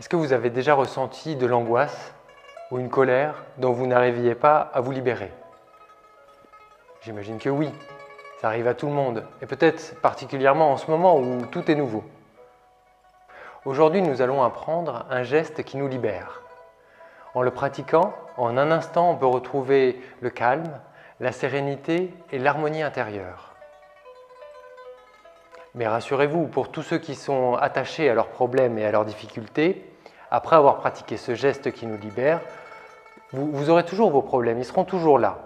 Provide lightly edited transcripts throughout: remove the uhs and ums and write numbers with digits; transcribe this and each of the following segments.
Est-ce que vous avez déjà ressenti de l'angoisse ou une colère dont vous n'arriviez pas à vous libérer? J'imagine que oui, ça arrive à tout le monde, et peut-être particulièrement en ce moment où tout est nouveau. Aujourd'hui, nous allons apprendre un geste qui nous libère. En le pratiquant, en un instant, on peut retrouver le calme, la sérénité et l'harmonie intérieure. Mais rassurez-vous, pour tous ceux qui sont attachés à leurs problèmes et à leurs difficultés, après avoir pratiqué ce geste qui nous libère, vous aurez toujours vos problèmes, ils seront toujours là.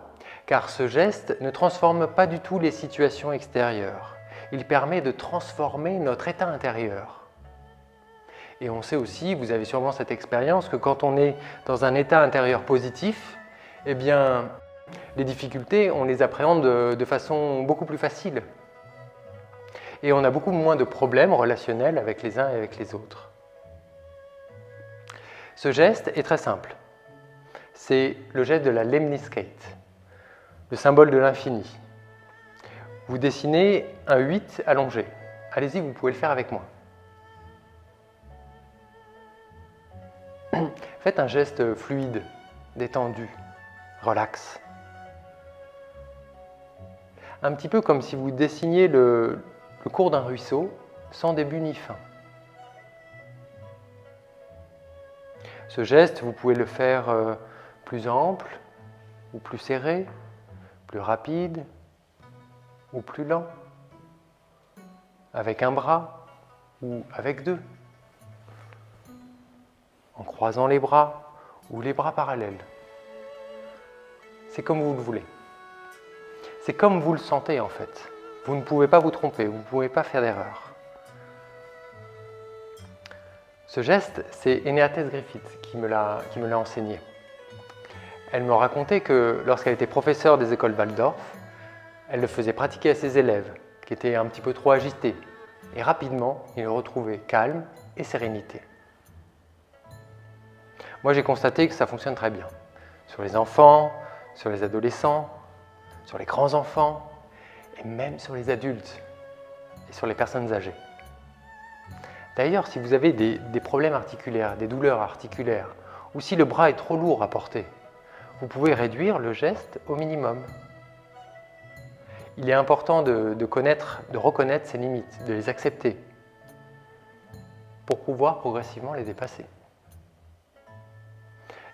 Car ce geste ne transforme pas du tout les situations extérieures. Il permet de transformer notre état intérieur. Et on sait aussi, vous avez sûrement cette expérience, que quand on est dans un état intérieur positif, eh bien, les difficultés, on les appréhende de façon beaucoup plus facile. Et on a beaucoup moins de problèmes relationnels avec les uns et avec les autres. Ce geste est très simple. C'est le geste de la lemniscate, le symbole de l'infini. Vous dessinez un 8 allongé. Allez-y, vous pouvez le faire avec moi. Faites un geste fluide, détendu, relax. Un petit peu comme si vous dessiniez le cours d'un ruisseau sans début ni fin. Ce geste, vous pouvez le faire plus ample ou plus serré, plus rapide ou plus lent, avec un bras ou avec deux, en croisant les bras ou les bras parallèles. C'est comme vous le voulez. C'est comme vous le sentez en fait. Vous ne pouvez pas vous tromper, vous ne pouvez pas faire d'erreur. Ce geste, c'est Enéathès Griffith qui me l'a enseigné. Elle me racontait que lorsqu'elle était professeure des écoles Waldorf, elle le faisait pratiquer à ses élèves qui étaient un petit peu trop agités. Et rapidement, ils retrouvaient calme et sérénité. Moi, j'ai constaté que ça fonctionne très bien. Sur les enfants, sur les adolescents, sur les grands-enfants, et même sur les adultes et sur les personnes âgées. D'ailleurs, si vous avez des problèmes articulaires, des douleurs articulaires, ou si le bras est trop lourd à porter, vous pouvez réduire le geste au minimum. Il est important de reconnaître ses limites, de les accepter, pour pouvoir progressivement les dépasser.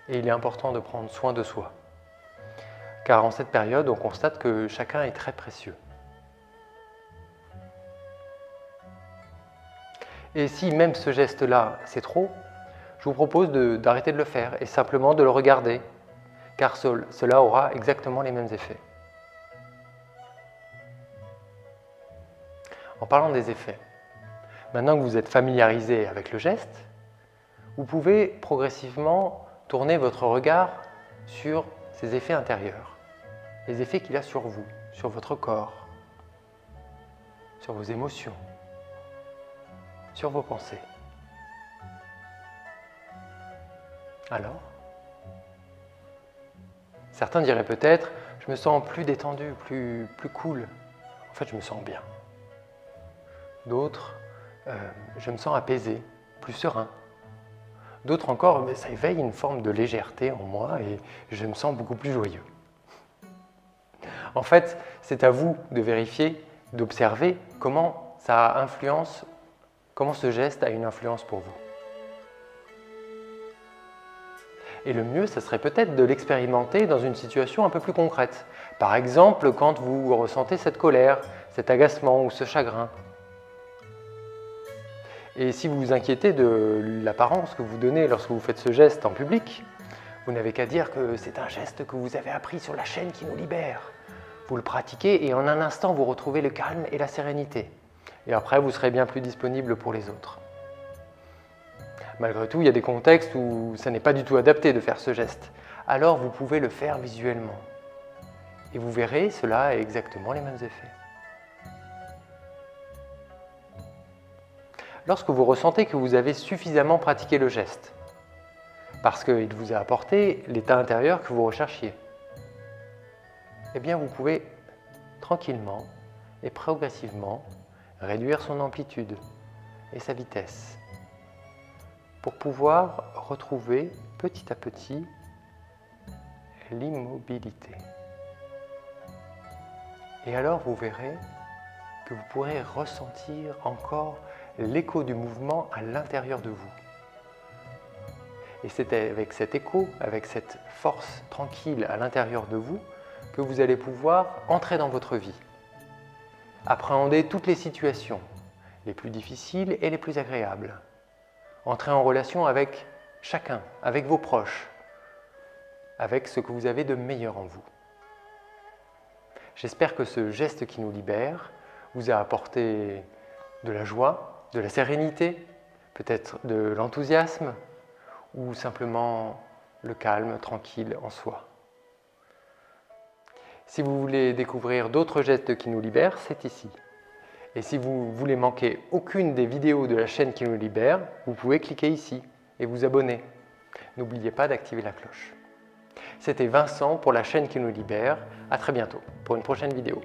Et il est important de prendre soin de soi, car en cette période, on constate que chacun est très précieux. Et si même ce geste-là, c'est trop, je vous propose d'arrêter de le faire et simplement de le regarder, car cela aura exactement les mêmes effets. En parlant des effets, maintenant que vous êtes familiarisé avec le geste, vous pouvez progressivement tourner votre regard sur ses effets intérieurs, les effets qu'il a sur vous, sur votre corps, sur vos émotions, sur vos pensées. Alors, certains diraient peut-être, je me sens plus détendu, plus cool. En fait, je me sens bien. D'autres, je me sens apaisé, plus serein. D'autres encore, ça éveille une forme de légèreté en moi et je me sens beaucoup plus joyeux. En fait, c'est à vous de vérifier, d'observer comment ce geste a une influence pour vous. Et le mieux, ce serait peut-être de l'expérimenter dans une situation un peu plus concrète. Par exemple, quand vous ressentez cette colère, cet agacement ou ce chagrin. Et si vous vous inquiétez de l'apparence que vous donnez lorsque vous faites ce geste en public, vous n'avez qu'à dire que c'est un geste que vous avez appris sur la chaîne qui nous libère. Vous le pratiquez et en un instant, vous retrouvez le calme et la sérénité. Et après, vous serez bien plus disponible pour les autres. Malgré tout, il y a des contextes où ça n'est pas du tout adapté de faire ce geste. Alors, vous pouvez le faire visuellement. Et vous verrez, cela a exactement les mêmes effets. Lorsque vous ressentez que vous avez suffisamment pratiqué le geste, parce qu'il vous a apporté l'état intérieur que vous recherchiez, eh bien vous pouvez tranquillement et progressivement réduire son amplitude et sa vitesse, pour pouvoir retrouver petit à petit l'immobilité. Et alors vous verrez que vous pourrez ressentir encore l'écho du mouvement à l'intérieur de vous. Et c'est avec cet écho, avec cette force tranquille à l'intérieur de vous, que vous allez pouvoir entrer dans votre vie. Appréhender toutes les situations, les plus difficiles et les plus agréables. Entrer en relation avec chacun, avec vos proches, avec ce que vous avez de meilleur en vous. J'espère que ce geste qui nous libère vous a apporté de la joie, de la sérénité, peut-être de l'enthousiasme ou simplement le calme tranquille en soi. Si vous voulez découvrir d'autres gestes qui nous libèrent, c'est ici. Et si vous voulez manquer aucune des vidéos de la chaîne qui nous libère, vous pouvez cliquer ici et vous abonner. N'oubliez pas d'activer la cloche. C'était Vincent pour la chaîne qui nous libère. À très bientôt pour une prochaine vidéo.